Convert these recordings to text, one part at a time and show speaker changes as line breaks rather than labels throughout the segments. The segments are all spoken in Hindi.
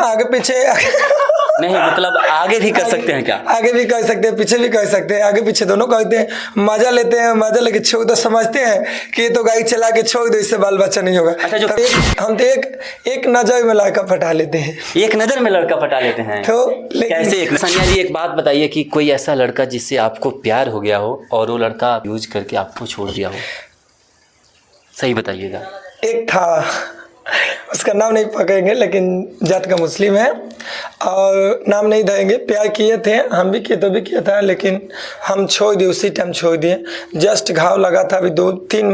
आगे पीछे
नहीं मतलब आगे भी कर सकते हैं क्या?
आगे भी कर सकते हैं, पीछे भी कर सकते हैं, आगे पीछे दोनों करते हैं। मजा लेते हैं, मजा लेके छोड़ दो, समझते हैं कि ये तो गाड़ी चला के छोड़ दो, इससे बाल बच्चा नहीं होगा।
अच्छा, जो
हम तो एक नजर में लड़का पटा लेते हैं।
एक नजर में लड़का पटा लेते हैं
तो
कैसे? सानिया जी एक बात बताइए कि कोई ऐसा लड़का जिससे आपको प्यार हो गया हो और वो लड़का यूज करके आपको छोड़ दिया हो, सही बताइएगा।
एक था, उसका नाम नहीं पकड़ेंगे, लेकिन जात का मुस्लिम है और नाम नहीं देंगे। प्यार किए थे, हम भी किए तो भी किया था, लेकिन हम छोड़ दिए, उसी टाइम छोड़ दिए। जस्ट घाव लगा था, अभी 3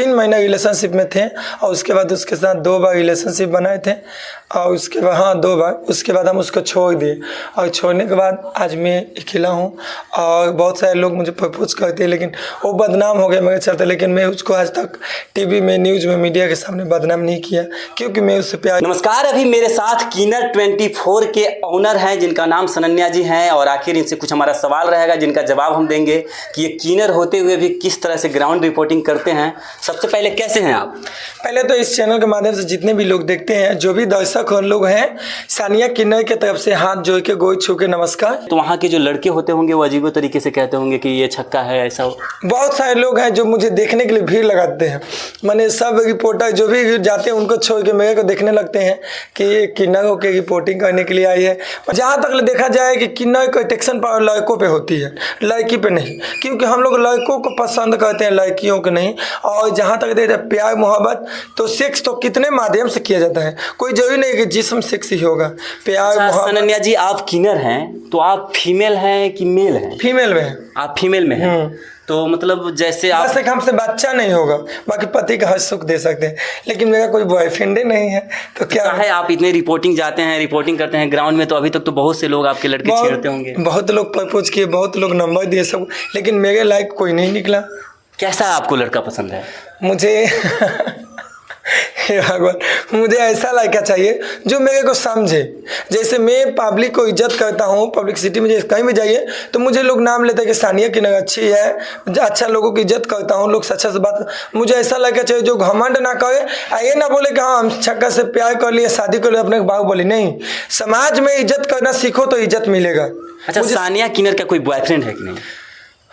महीना रिलेशनशिप में थे और उसके बाद उसके साथ 2 बार रिलेशनशिप बनाए थे और उसके बाद 2 बार, उसके बाद हम उसको छोड़ दिए। और छोड़ने के बाद आज मैं अकेला हूँ और बहुत सारे लोग मुझे प्रपोज करते हैं, लेकिन वो बदनाम हो गए मेरे चलते। लेकिन मैं उसको आज तक टीवी में, न्यूज़ में, मीडिया के सामने बदनाम नहीं किया, क्योंकि मैं उससे प्यार।
नमस्कार, अभी मेरे साथ किनर 24 के ओनर हैं जिनका नाम सनन्या जी हैं और आखिर इनसे कुछ हमारा सवाल रहेगा जिनका जवाब हम देंगे कि ये किनर होते हुए भी किस तरह से ग्राउंड रिपोर्टिंग करते हैं। सबसे पहले कैसे हैं आप?
पहले तो इस चैनल के माध्यम से जितने भी लोग देखते हैं, जो भी दर्शक और लोग हैं, सानिया किन्नर की तरफ से हाथ जोड़ के गोई छू के नमस्कार।
तो वहाँ के जो लड़के होते होंगे वो अजीबो तरीके से कहते होंगे कि ये छक्का है, ऐसा।
बहुत सारे लोग हैं जो मुझे देखने के लिए भीड़ लगाते हैं। मैंने सब रिपोर्टर जो भी जाते हैं उनको छोड़ के मेरे को देखने लगते हैं कि ये किन्नर होकर रिपोर्टिंग करने के लिए आई है। जहाँ तक देखा जाए कि किन्नर का अट्रैक्शन पावर लड़कों पे होती है, लड़की पे नहीं, क्योंकि हम लोग लड़कों को पसंद करते हैं, लड़कियों को नहीं। और जहाँ तक देखते हैं प्यार मोहब्बत, तो सेक्स तो कितने माध्यम से किया जाता है, कोई जरूरी नहीं कि जिस्म सेक्स ही होगा। प्यार मोहब्बत।
सनन्या जी आप किन्नर हैं तो आप फीमेल हैं कि मेल हैं?
फीमेल में।
आप फीमेल में हैं, तो मतलब जैसे आप
बस एक हमसे बच्चा नहीं होगा, बाकी पति का हर सुख दे सकते हैं, लेकिन मेरा कोई बॉयफ्रेंड ही नहीं है। तो क्या
है, आप इतने रिपोर्टिंग जाते हैं, रिपोर्टिंग करते हैं ग्राउंड में, तो अभी तक तो बहुत से लोग आपके लड़के छेड़ते होंगे।
बहुत लोग प्रपोज किए, बहुत लोग नंबर दिए सब, लेकिन मेरे लायक कोई नहीं निकला।
कैसा आपको लड़का पसंद है?
मुझे हे भगवान, मुझे ऐसा लड़का चाहिए जो मेरे को समझे। जैसे मैं पब्लिक को इज्जत करता हूँ, पब्लिक सिटी में कहीं भी जाइए तो मुझे लोग नाम लेते हैं कि सानिया किन्नर अच्छी है, अच्छा लोगों की इज्जत करता हूँ, लोग अच्छा से बात। मुझे ऐसा लड़का चाहिए जो घमंड ना करे, ये ना बोले कि हाँ हम छक्का से प्यार कर लिए, शादी कर लिए, अपने बाहु बोली। नहीं, समाज में इज्जत करना सीखो तो इज्जत मिलेगा।
अच्छा, सानिया किन्नर का कोई बॉयफ्रेंड है कि नहीं?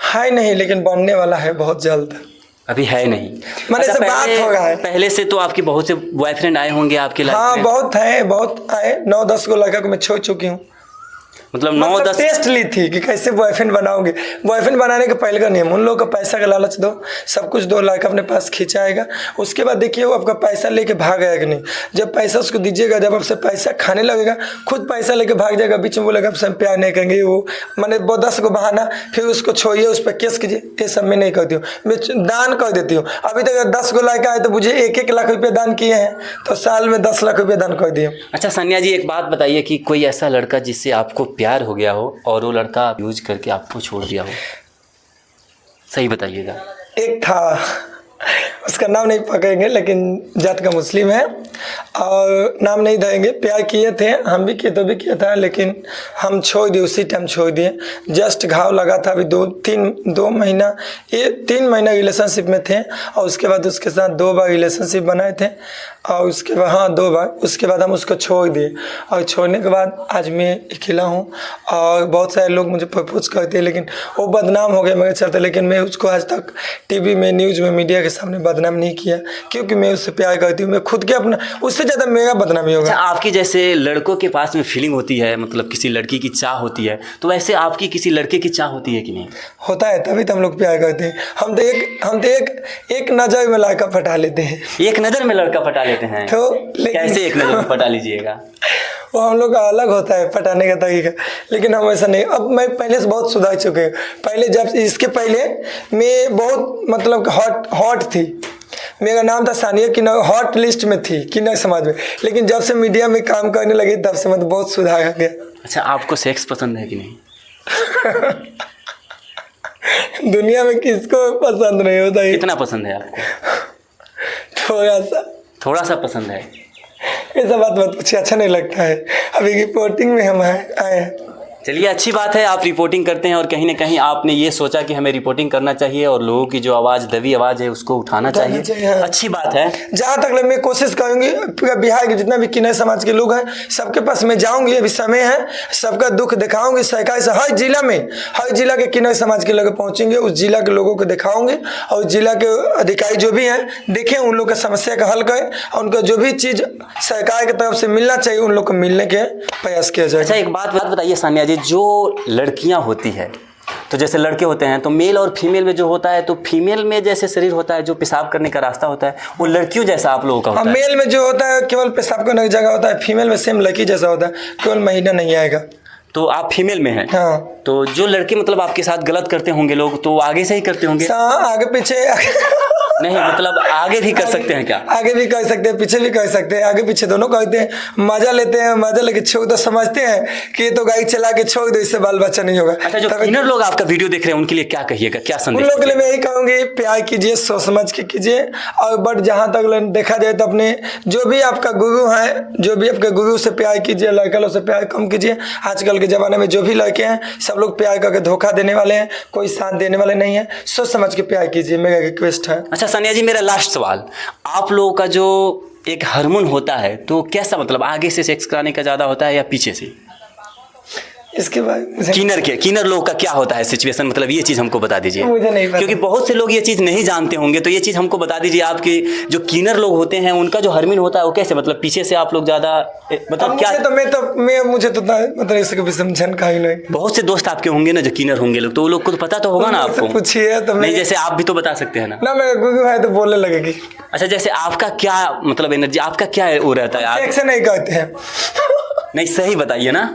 है नहीं, लेकिन बनने वाला है बहुत जल्द।
अभी है नहीं?
मैंने से बात हो रहा है।
पहले से तो आपके बहुत से बॉयफ्रेंड आए होंगे आपके लाइफ में?
हाँ बहुत है, बहुत आए। 9-10 को लड़का को मैं छोड़ चुकी हूँ।
मतलब 9-10
टेस्ट ली थी कि कैसे बॉयफ्रेंड बनाओगे। बॉयफ्रेंड बनाने का पहले का नियम, उन लोगों का पैसा का लालच दो, सब कुछ दो, लड़का अपने पास खींचाएगा। उसके बाद देखिए वो आपका पैसा लेके भागेगा कि नहीं। जब पैसा उसको दीजिएगा, जब आपसे पैसा खाने लगेगा, खुद पैसा लेके भाग जाएगा, बीच में बोलेगा आपसे प्यार नहीं करेंगे। वो मैंने 10 को बहाना, फिर उसको छोड़िए, उस पर केस कीजिए। ये सब मैं नहीं करती हूँ, मैं दान कर देती हूँ। अभी तक 10 को लड़का आए तो मुझे 1-1 लाख रुपये दान किए हैं, तो साल में 10 लाख रुपये दान कर दिए।
अच्छा सन्या जी एक बात बताइए कि कोई ऐसा लड़का जिससे आपको प्यार हो गया हो और वो लड़का यूज करके आपको छोड़ दिया हो, सही बताइएगा।
एक था, उसका नाम नहीं पकड़ेंगे, लेकिन जात का मुस्लिम है और नाम नहीं देंगे। प्यार किए थे, हम भी किए तो भी किया था, लेकिन हम छोड़ दिए, उसी टाइम छोड़ दिए। जस्ट घाव लगा था, अभी 2 महीना 3 महीना रिलेशनशिप में थे और उसके बाद उसके साथ 2 बार रिलेशनशिप बनाए थे और उसके बाद 2 बार, उसके बाद हम उसको छोड़ दिए। और छोड़ने के बाद आज मैं अकेला हूँ और बहुत सारे लोग मुझे प्रपोज करते हैं, लेकिन वो बदनाम हो गए मेरे चलते। लेकिन मैं उसको आज तक टीवी में, न्यूज़ में, मीडिया के सामने बदनाम नहीं किया, क्योंकि मैं उससे प्यार करती हूँ। मैं खुद के अपना, उससे ज़्यादा मेरा बदनामी होगा।
अच्छा, आपकी जैसे लड़कों के पास में फीलिंग होती है, मतलब किसी लड़की की चाह होती है, तो वैसे आपकी किसी लड़के की चाह होती है कि नहीं?
होता है, तभी तो हम लोग प्यार करते हैं। हम तो एक नज़र में लड़का पटा लेते हैं।
एक नज़र में लड़का पटा लेते हैं?
तो
कैसे एक नज़र में पटा लीजिएगा?
वो हम लोग का अलग होता है पटाने का तरीका, लेकिन हम ऐसा नहीं। अब मैं पहले से बहुत सुधार चुके हैं। पहले जब इसके पहले मैं बहुत मतलब हॉट थी, मेरा नाम था सानिया किन्नर, हॉट लिस्ट में थी किन्नर समाज में। लेकिन जब से मीडिया में काम करने लगी तब से मतलब बहुत सुधार आ गया।
अच्छा, आपको सेक्स पसंद है कि नहीं?
दुनिया में किसको पसंद नहीं होता है?
कितना पसंद है आपको? थोड़ा सा पसंद है।
ऐसा बात मत पूछिए, अच्छा नहीं लगता है। अभी रिपोर्टिंग में हम आए हैं।
चलिए, अच्छी बात है, आप रिपोर्टिंग करते हैं और कहीं ना कहीं आपने ये सोचा कि हमें रिपोर्टिंग करना चाहिए और लोगों की जो आवाज़, दबी आवाज़ है, उसको उठाना चाहिए।
हाँ।
अच्छी बात है।
जहाँ तक मैं कोशिश करूंगी, पूरा बिहार के जितना भी किन्नर समाज के लोग हैं सबके पास मैं जाऊंगी, अभी समय है, सबका दुख दिखाऊंगी। सरकार से हर जिला में, हर जिला के किन्नर समाज के लोग पहुंचेंगे, उस जिला के लोगों को दिखाओगे और जिला के अधिकारी जो भी हैं देखें, उन लोग का समस्या का हल करें और उनका जो भी चीज़ सरकार की तरफ से मिलना चाहिए उन लोग को मिलने के प्रयास किया जाए।
अच्छा, एक बात बताइए सान्या जी, जो लड़कियां होती है, तो जैसे लड़के होते हैं तो मेल और फीमेल में जो होता है, तो फीमेल में जैसे शरीर होता है, जो पेशाब करने का रास्ता होता है, वो लड़कियों जैसा आप लोगों का होता है।
मेल में जो होता है केवल पेशाब करने की जगह होता है, फीमेल में सेम लड़की जैसा होता है, केवल महीना नहीं आएगा।
तो आप फीमेल में हैं।
हाँ।
तो जो लड़के मतलब आपके साथ गलत करते होंगे लोग, तो आगे से ही करते होंगे?
आगे पीछे
नहीं, मतलब आगे भी कर सकते हैं क्या?
आगे भी कर सकते हैं, पीछे भी कर सकते हैं, आगे पीछे दोनों करते हैं। मजा लेते हैं, मजा लेके छोड़ तो समझते हैं कि ये तो गाड़ी चला के छोड़ दो, इससे बाल बच्चा नहीं होगा।
अच्छा, जो किन्नर लोग आपका वीडियो देख रहे हैं उनके लिए क्या कहिएगा, क्या संदेश?
उन लोग के लिए मैं यही कहूँगी, प्यार कीजिए, सोच समझ के कीजिए। और बट जहाँ तक देखा जाए तो अपने जो भी आपका गुरु है, जो भी आपके गुरु से प्यार कीजिए, लड़के लोग से प्यार कम कीजिए। आजकल के ज़माने में जो भी लड़के हैं सब लोग प्यार करके धोखा देने वाले हैं, कोई साथ देने वाले नहीं है। सोच समझ के प्यार कीजिए, मेरा रिक्वेस्ट है।
अच्छा सान्या जी, मेरा लास्ट सवाल, आप लोगों का जो एक हार्मोन होता है तो कैसा, मतलब आगे से सेक्स कराने का ज़्यादा होता है या पीछे से?
इसके बाद
किन्नर लोग का क्या होता है सिचुएशन, मतलब ये चीज़ हमको बता दीजिए।
मुझे नहीं पता,
क्योंकि बहुत से लोग ये चीज़ नहीं जानते होंगे, तो ये चीज़ हमको बता दीजिए। आपके जो किन्नर लोग होते हैं उनका जो हार्मोन होता है वो कैसे, मतलब पीछे से आप लोग ज़्यादा, मतलब क्या?
मुझे तो मतलब इसके भी समझन का ही नहीं।
बहुत से दोस्त आपके होंगे ना जो किन्नर होंगे लोग, तो वो लोग को तो पता तो होगा ना आपको।
पूछिए तो
नहीं, जैसे आप भी तो बता सकते हैं
ना मेरा गुरु है तो बोलने लगेगी।
अच्छा, जैसे आपका क्या मतलब एनर्जी, आपका क्या वो रहता है?
सेक्स नहीं करते हैं।
नहीं, सही बताइए ना।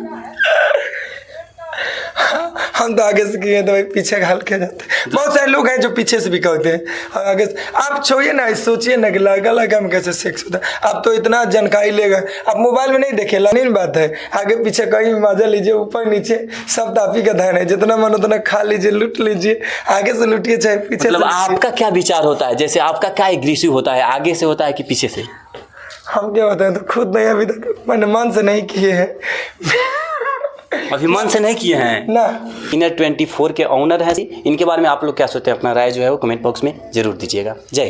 हम तो आगे से किए तो पीछे घाल के जाते हैं। बहुत सारे लोग हैं जो पीछे से भी करते हैं और आगे से। आप छोड़िए ना, सोचिए ना कि लड़का में कैसे सेक्स होता है। आप तो इतना जानकारी ले गए, आप मोबाइल में नहीं देखे, लाइन बात है। आगे पीछे कहीं भी मजा लीजिए, ऊपर नीचे सब तो आप ही का धन है। जितना मन उतना खा लीजिए, लूट लीजिए, आगे से लूटिए चाहे पीछे।
मतलब आपका क्या विचार होता है, जैसे आपका क्या एग्रेसिव होता है, आगे से होता है कि पीछे से?
हम क्या बताएं, तो खुद नहीं, अभी तक मैंने मन से नहीं किए हैं।
अभी मन से नहीं किए हैं
ना।
किन्नर 24 के ऑनर हैं। इनके बारे में आप लोग क्या सोचते हैं? अपना राय जो है वो कमेंट बॉक्स में जरूर दीजिएगा। जय